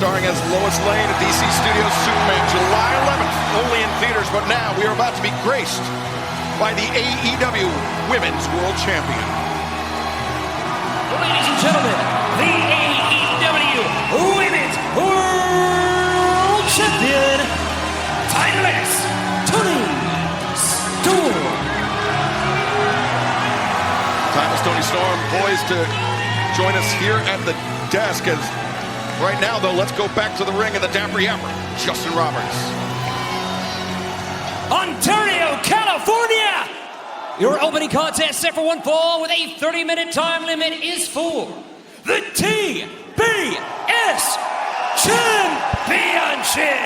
starring as Lois Lane at DC Studios Superman, July 11th, only in theaters. But now we are about to be graced by the AEW Women's World Champion. Ladies and gentlemen, the AEW Women's World Champion, timeless Toni Storm. Timeless Toni Storm poised to join us here at the desk. As right now, though, let's go back to the ring in the Dapper Yapper, Justin Roberts. Ontario, California! Your opening contest set for one fall with a 30-minute time limit is for the TBS Championship!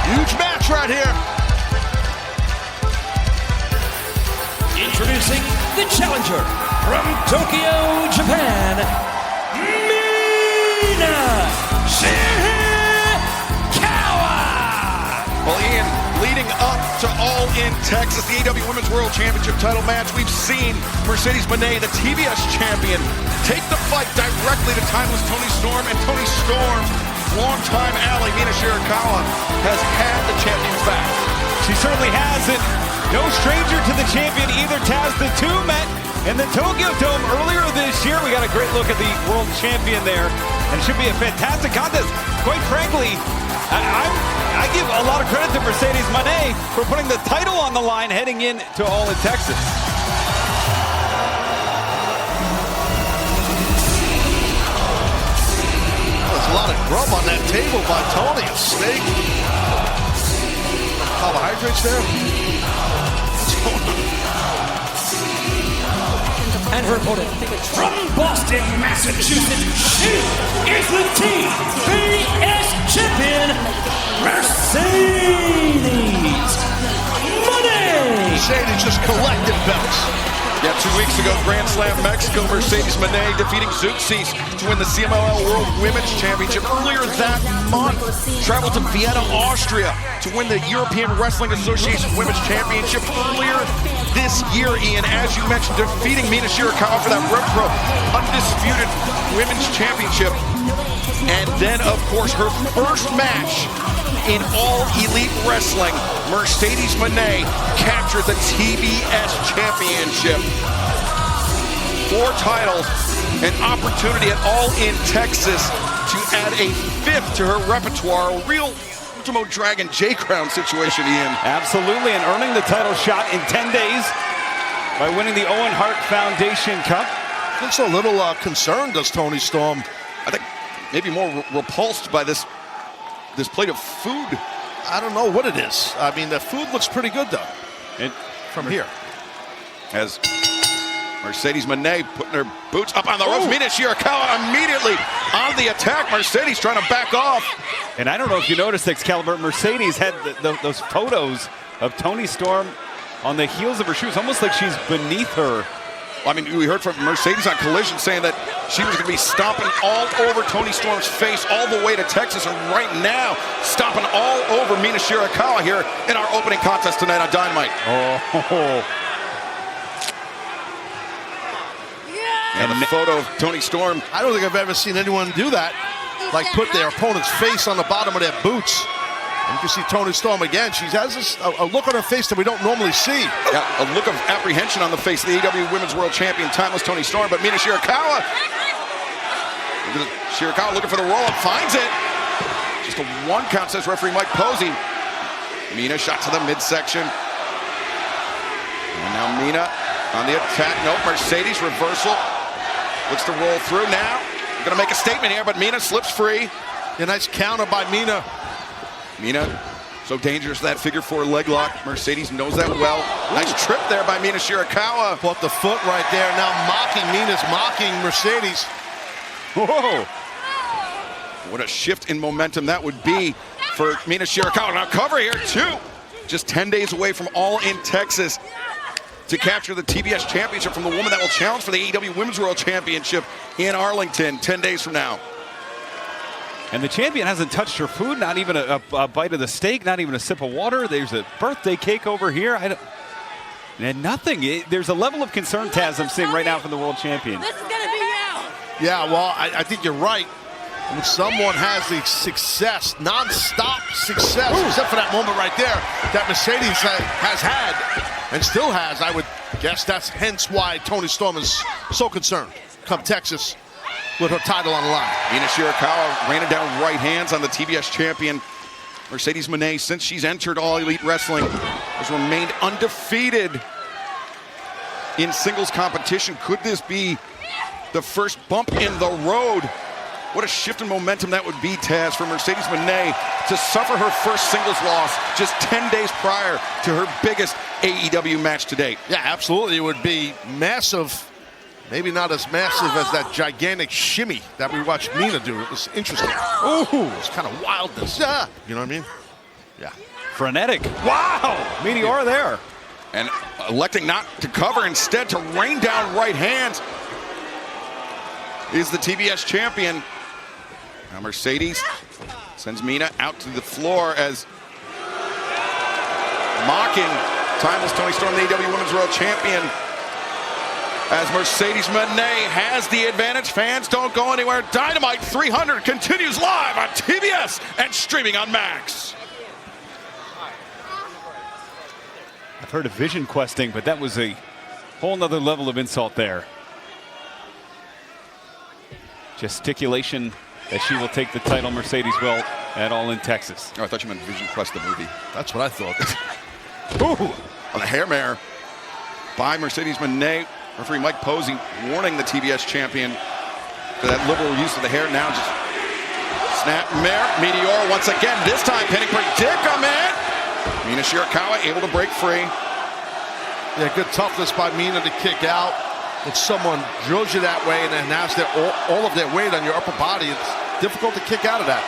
Huge match right here. Introducing the challenger from Tokyo, Japan, Mina Shirakawa! Well, Ian, leading up to All In Texas, the AEW Women's World Championship title match, we've seen Mercedes Moné, the TBS champion, take the fight directly to timeless Toni Storm, and Toni Storm, longtime ally Mina Shirakawa, has had the champion's back. She certainly has it. No stranger to the champion either, Taz. The two met in the Tokyo Dome earlier this year. We got a great look at the world champion there, and it should be a fantastic contest. Quite frankly, I give a lot of credit to Mercedes Moné for putting the title on the line heading into All In Texas. There's a lot of grub on that table by Toni. A steak. Carbohydrates there. And her opponent from Boston, Massachusetts, she is the TBS champion, Mercedes Moné! Mercedes just collecting belts. Yeah, 2 weeks ago, Grand Slam Mexico, Mercedes Moné defeating Zeuxis to win the CMLL World Women's Championship. Earlier that month, traveled to Vienna, Austria to win the European Wrestling Association Women's Championship. Earlier this year, Ian, as you mentioned, defeating Mina Shirakawa for that RevPro Undisputed Women's Championship. And then, of course, her first match in All Elite Wrestling, Mercedes Moné captured the TBS Championship. 4 titles, an opportunity at All In Texas to add a 5th to her repertoire. A real Ultimo Dragon J-Crown situation, Ian. Absolutely, and earning the title shot in 10 days by winning the Owen Hart Foundation Cup. Looks a little concerned, does Toni Storm. I think maybe more repulsed by this plate of food. I don't know what it is. I mean, the food looks pretty good, though, from here. As Mercedes Moné putting her boots up on the ropes. Mina Shirakawa immediately on the attack. Mercedes trying to back off. And I don't know if you noticed, Excalibur, Mercedes had those photos of Toni Storm on the heels of her shoes, almost like she's beneath her. I mean, we heard from Mercedes on Collision saying that she was going to be stomping all over Toni Storm's face all the way to Texas, and right now stomping all over Mina Shirakawa here in our opening contest tonight on Dynamite. Oh. And the photo of Toni Storm. I don't think I've ever seen anyone do that, like put their opponent's face on the bottom of their boots. And you can see Toni Storm again. She has a look on her face that we don't normally see. Yeah, a look of apprehension on the face of the AEW Women's World Champion, timeless Toni Storm. But Mina Shirakawa, looking for the roll-up, finds it. Just a 1 count, says referee Mike Posey. Mina shot to the midsection. And now Mina on the attack. Nope, Mercedes reversal. Looks to roll through now. Gonna make a statement here, but Mina slips free. A nice counter by Mina. Mina, so dangerous, that figure 4 leg lock. Mercedes knows that well. Nice trip there by Mina Shirakawa. Caught the foot right there. Now Mina's mocking Mercedes. Whoa. What a shift in momentum that would be for Mina Shirakawa. Now cover here, too. Just 10 days away from All In Texas to capture the TBS Championship from the woman that will challenge for the AEW Women's World Championship in Arlington 10 days from now. And the champion hasn't touched her food, not even a bite of the steak, not even a sip of water. There's a birthday cake over here. And nothing. There's a level of concern, Taz, I'm seeing right now from the world champion. This is going to be out. Yeah, well, I think you're right. When someone has the success, non-stop success, except for that moment right there that Mercedes has had and still has, I would guess that's hence why Toni Storm is so concerned come Texas with her title on the line. Mina Shirakawa raining down right hands on the TBS champion Mercedes Moné since she's entered All Elite Wrestling. Has remained undefeated in singles competition. Could this be the first bump in the road? What a shift in momentum that would be, Taz, for Mercedes Moné to suffer her first singles loss just 10 days prior to her biggest AEW match to date. Yeah, absolutely. It would be massive. Maybe not as massive as that gigantic shimmy that we watched Mina do. It was interesting. Ooh, it was kind of wildness. Yeah. You know what I mean? Yeah. Frenetic. Wow! Meteor there. And electing not to cover, instead to rain down right hands, is the TBS champion. Now Mercedes sends Mina out to the floor as mocking timeless Toni Storm, the AEW Women's World Champion. As Mercedes Moné has the advantage. Fans don't go anywhere. Dynamite 300 continues live on TBS and streaming on Max. I've heard of vision questing, but that was a whole nother level of insult there. Gesticulation that she will take the title, Mercedes will, at All In Texas. Oh, I thought you meant Vision Quest, the movie. That's what I thought. Ooh, on the hair mare by Mercedes Moné. Referee Mike Posey warning the TBS champion for that liberal use of the hair. Now just snap mare. Meteor once again, this time pinning predicament. Mina Shirakawa able to break free. Yeah, good toughness by Mina to kick out. When someone drills you that way and then has all of their weight on your upper body, it's difficult to kick out of that.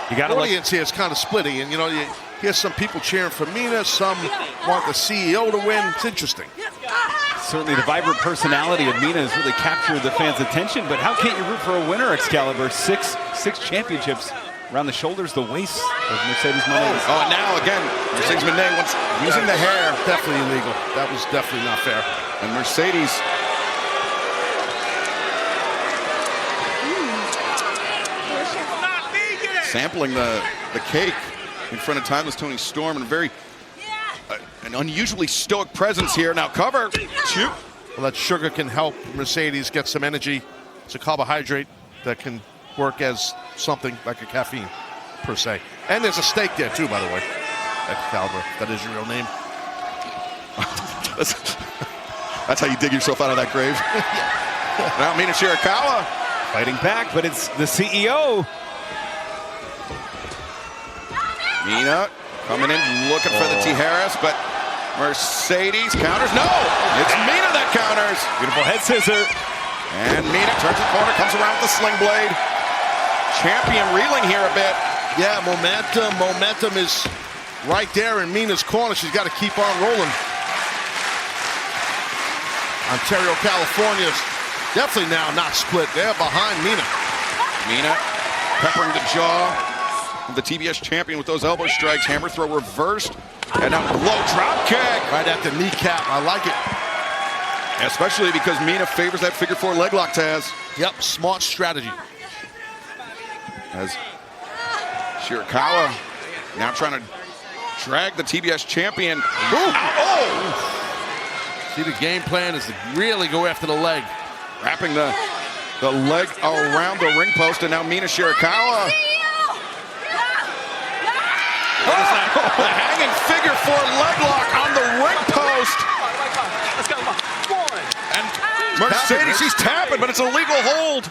You got the audience here is kind of splitting, and you know, you hear some people cheering for Mina, some want the CEO to win. It's interesting. Certainly the vibrant personality of Mina has really captured the fans' attention, but how can't you root for a winner, Excalibur? Six championships around the shoulders, the waist of Mercedes Moné. Oh, now again, Mercedes Moné once using the hair. Definitely illegal. That was definitely not fair. And Mercedes sampling the cake in front of timeless Toni Storm, and an unusually stoic presence here. Now cover. Shoot. Well, that sugar can help Mercedes get some energy. It's a carbohydrate that can work as something like a caffeine, per se. And there's a steak there, too, by the way. Excalibur. That is your real name. That's how you dig yourself out of that grave. Now Mina Shirakawa fighting back, but it's the CEO. Mina coming in, looking for the Tijeras, but Mercedes counters. No! It's Mina that counters. Beautiful head scissor. And Mina turns the corner, comes around with the sling blade. Champion reeling here a bit. Yeah, momentum is right there in Mina's corner. She's got to keep on rolling. Ontario, California is definitely now not split. They're behind Mina. Mina peppering the jaw of the TBS champion with those elbow strikes. Hammer throw reversed. And now low drop kick. Right at the kneecap. I like it. Especially because Mina favors that figure four leg lock, Taz. Yep, smart strategy. As Shirakawa now trying to drag the TBS champion. Oh! See, the game plan is to really go after the leg. Wrapping the leg around the ring post, and now Mina Shirakawa. The hanging figure four leg lock on the ring post. And Mercedes, she's tapping, but it's a legal hold.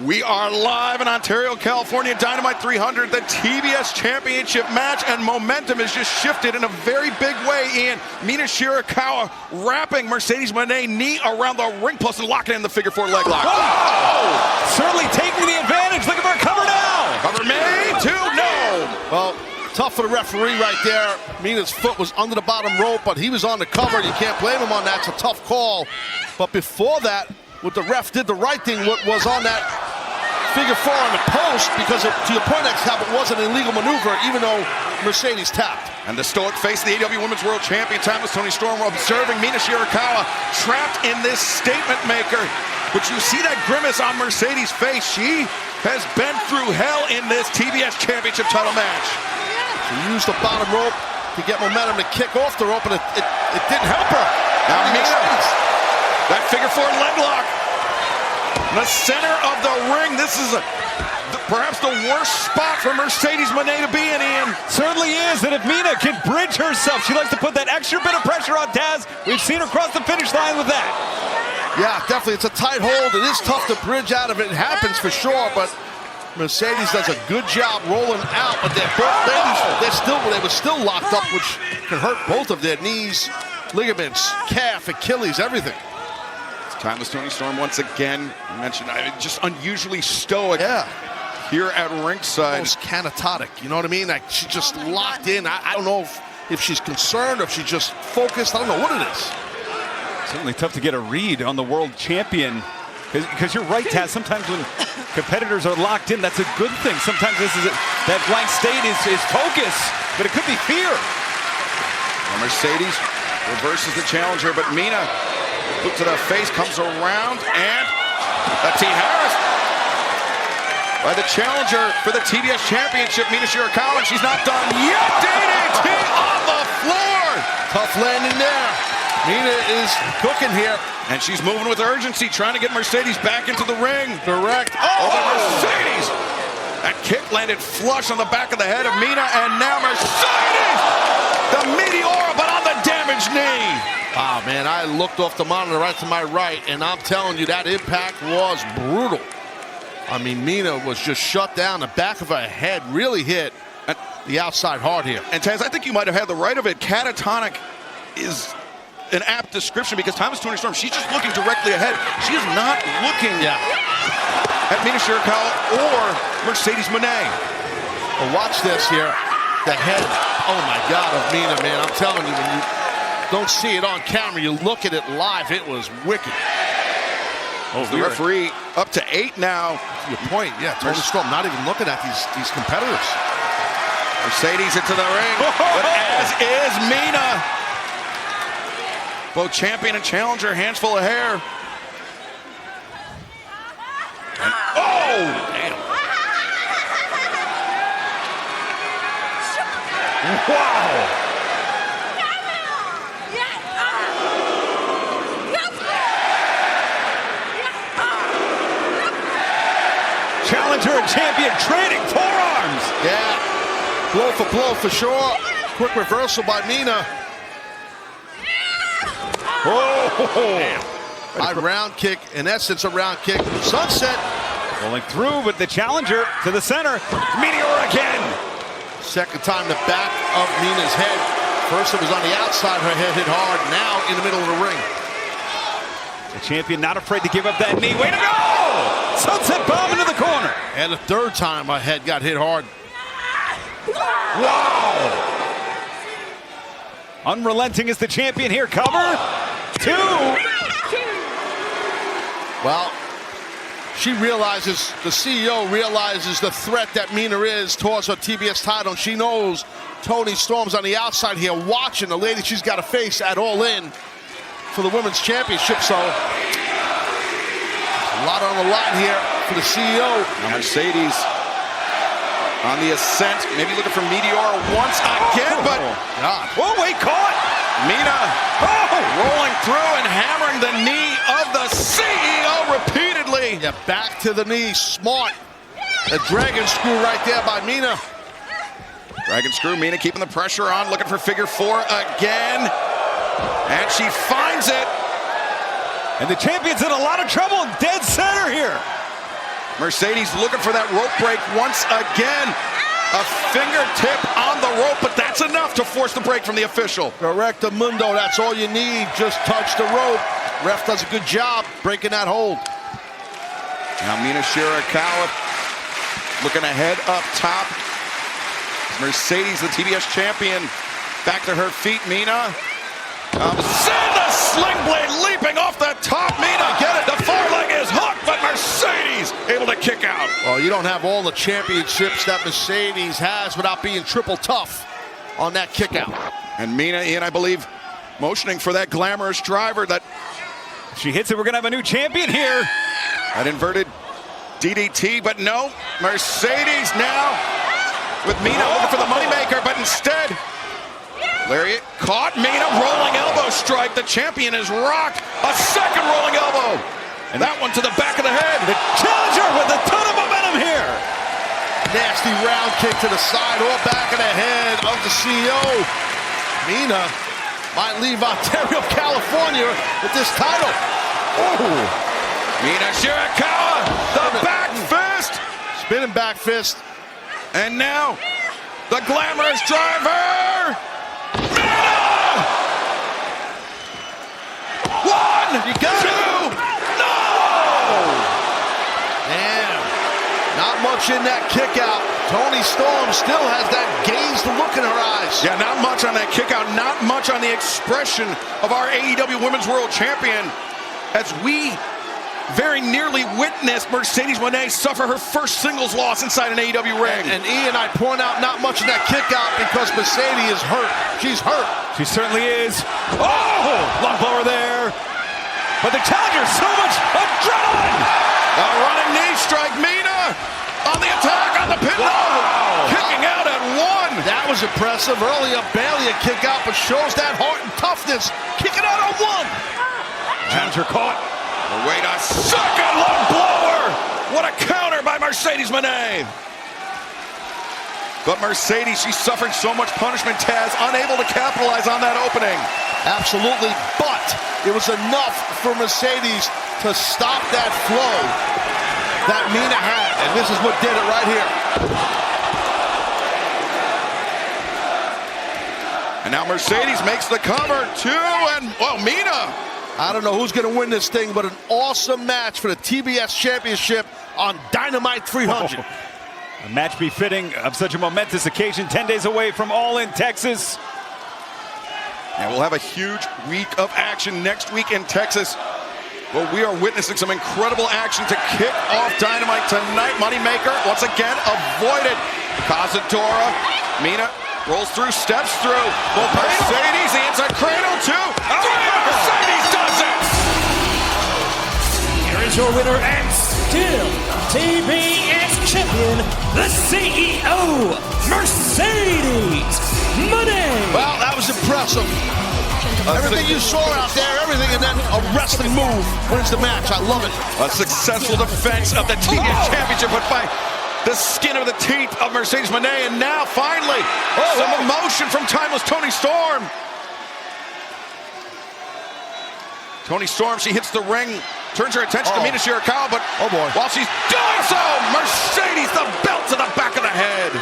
We are live in Ontario, California, Dynamite 300, the TBS Championship match, and momentum has just shifted in a very big way, Ian. Mina Shirakawa wrapping Mercedes Moné knee around the ring post and locking in the figure four leg lock. Oh! Certainly taking the advantage. Look at her cover now. Cover made, two, no. Well, tough for the referee right there. Mina's foot was under the bottom rope, but he was on the cover. You can't blame him on that. It's a tough call. But before that, what the ref did the right thing, what was on that figure four on the post, because to your point, Excalibur, it was an illegal maneuver, even though Mercedes tapped. And the stoic face of the AEW Women's World Champion, timeless Toni Storm, observing Mina Shirakawa trapped in this statement maker. But you see that grimace on Mercedes' face. She has been through hell in this TBS Championship title match. She used the bottom rope to get momentum to kick off the rope, and it didn't help her. Now Mina, that figure four leg lock. In the center of the ring, this is perhaps the worst spot for Mercedes Moné to be in, Ian. Certainly is, and if Mina can bridge herself, she likes to put that extra bit of pressure on Taz. We've seen her cross the finish line with that. Yeah, definitely. It's a tight hold. It is tough to bridge out of it. It happens for sure, but Mercedes does a good job rolling out. But they're both ladies, they were still locked up, which can hurt both of their knees, ligaments, calf, Achilles, everything. Timeless Toni Storm once again. You mentioned just unusually stoic. Yeah. Here at ringside. Almost canatotic, you know what I mean? Like she's just locked in. I don't know if she's concerned or if she's just focused. I don't know what it is. Certainly tough to get a read on the world champion. Because you're right, Taz, sometimes when competitors are locked in, that's a good thing. Sometimes that blank state is focus, but it could be fear. Well, Mercedes reverses the challenger, but Mina, boot to the face, comes around, and a T. Harris by the challenger for the TBS Championship, Mina Shirakawa. She's not done yet. DDT on the floor. Tough landing there. Mina is cooking here. And she's moving with urgency, trying to get Mercedes back into the ring. Direct. Oh, but Mercedes! That kick landed flush on the back of the head of Mina, and now Mercedes! The Meteora, but on the damaged knee. Oh, man, I looked off the monitor right to my right, and I'm telling you, that impact was brutal. I mean, Mina was just shut down. The back of her head really hit the outside hard here. And Taz, I think you might have had the right of it. Catatonic is an apt description because Timeless Toni Storm, she's just looking directly ahead. She is not looking at Mina Shirakawa or Mercedes Moné. Well, watch this here. The head, oh my God, of Mina, man. I'm telling you, when you don't see it on camera, you look at it live, it was wicked. Oh, the referee up to 8 now. To your point, yeah, Toni Storm not even looking at these competitors. Mercedes into the ring, but as is Mina. Both champion and challenger, hands full of hair. And, oh, damn. Wow. Challenger and champion trading forearms. Yeah, blow for sure. Quick reversal by Mina. Oh, A round kick, in essence, a round kick. Sunset. Rolling through, but the challenger to the center. Meteor again. Second time the back of Mina's head. First it was on the outside, her head hit hard. Now in the middle of the ring. The champion not afraid to give up that knee. Way to go! Sunset bomb into the corner. And the third time her head got hit hard. Wow! Unrelenting is the champion here. Cover. 2. Well, she realizes, the CEO realizes the threat that Mina is towards her TBS title. And she knows Toni Storm's on the outside here watching the lady she's got to face at All In for the Women's Championship. So, a lot on the line here for the CEO. Now Mercedes on the ascent, maybe looking for Meteora once again, but God. Oh, wait, caught. Mina rolling through and hammering the knee of the CEO repeatedly. Yeah, back to the knee, smart. A dragon screw right there by Mina. Dragon screw, Mina keeping the pressure on, looking for figure 4 again. And she finds it. And the champion's in a lot of trouble, dead center here. Mercedes looking for that rope break once again. A fingertip on the rope, but that's enough to force the break from the official. Correcto mundo, that's all you need. Just touch the rope. Ref does a good job breaking that hold. Now Mina Shirakawa looking ahead up top. Mercedes, the TBS champion, back to her feet. Mina. Send the sling blade leaping off the top. Mina, get it. The far leg is hooked, but Mercedes able able to kick out. Well, you don't have all the championships that Mercedes has without being triple tough on that kick out. And Mina in, I believe, motioning for that glamorous driver. That She hits it. We're going to have a new champion here. That inverted DDT, but no. Mercedes now with Mina looking for the moneymaker, but instead, Lariat caught Mina, rolling elbow strike. The champion is rocked. A second rolling elbow. And that one to the back of the head. The challenger with a ton of momentum here. Nasty round kick to the side or back of the head of the CEO. Mina might leave Ontario, California with this title. Oh, Mina Shirakawa, the back fist. Spinning back fist. And now, the glamorous driver. Mina! One, You got it. two, no! Damn. Not much in that kick out. Toni Storm still has that gazed look in her eyes. Yeah, not much on that kick out, not much on the expression of our AEW Women's World Champion, as we very nearly witnessed Mercedes Moné suffer her first singles loss inside an AEW ring. And Ian, I point out not much in that kick out because Mercedes is hurt. She's hurt. She certainly is. Oh, lung blower there. But the challenger, so much adrenaline. A running knee strike, Mina on the attack, on the pin. Wow. Kicking out at one. That was impressive. Earlier, barely a kick out, but shows that heart and toughness. Kicking out on one. Challenger caught. Oh, wait a second, lung blower. What a counter by Mercedes Moné. But Mercedes, she suffered so much punishment, Taz, unable to capitalize on that opening. Absolutely, but it was enough for Mercedes to stop that flow that Mina had, and this is what did it right here. And now Mercedes makes the cover, and, well, Mina. I don't know who's going to win this thing, but an awesome match for the TBS Championship on Dynamite 300. A match befitting of such a momentous occasion, 10 days away from All In Texas. And we'll have a huge week of action next week in Texas. Well, we are witnessing some incredible action to kick off Dynamite tonight. Moneymaker, once again, avoided. Cazadora, Mina rolls through, steps through. Well, Mercedes, the inside cradle, too. Mercedes does it! Here is your winner and still TBS champion, the CEO, Mercedes Moné. Well, that was impressive. Everything you saw out there, everything, and then a wrestling move wins the match. I love it. A successful defense of the TBS Championship, but by the skin of the teeth of Mercedes Moné, and now finally some emotion from timeless Toni Storm. Toni Storm, she hits the ring, turns her attention to Mina Shirakawa, but while she's doing so, Mercedes, the belt to the back of the head.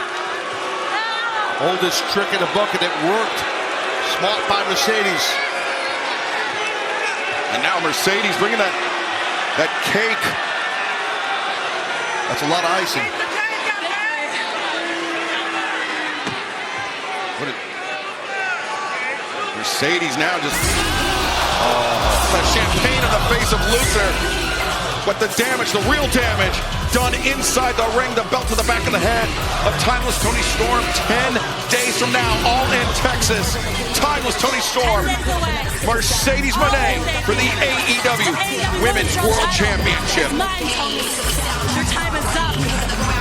Oldest trick in the book, and it worked. Smart by Mercedes. And now Mercedes bringing that cake. That's a lot of icing. Mercedes now just the champagne in the face of Luther. But the damage, the real damage, done inside the ring, the belt to the back of the head of timeless Toni Storm. 10 days from now, All In Texas. Timeless Toni Storm, Mercedes Moné for the AEW Women's World Championship. Your time is up.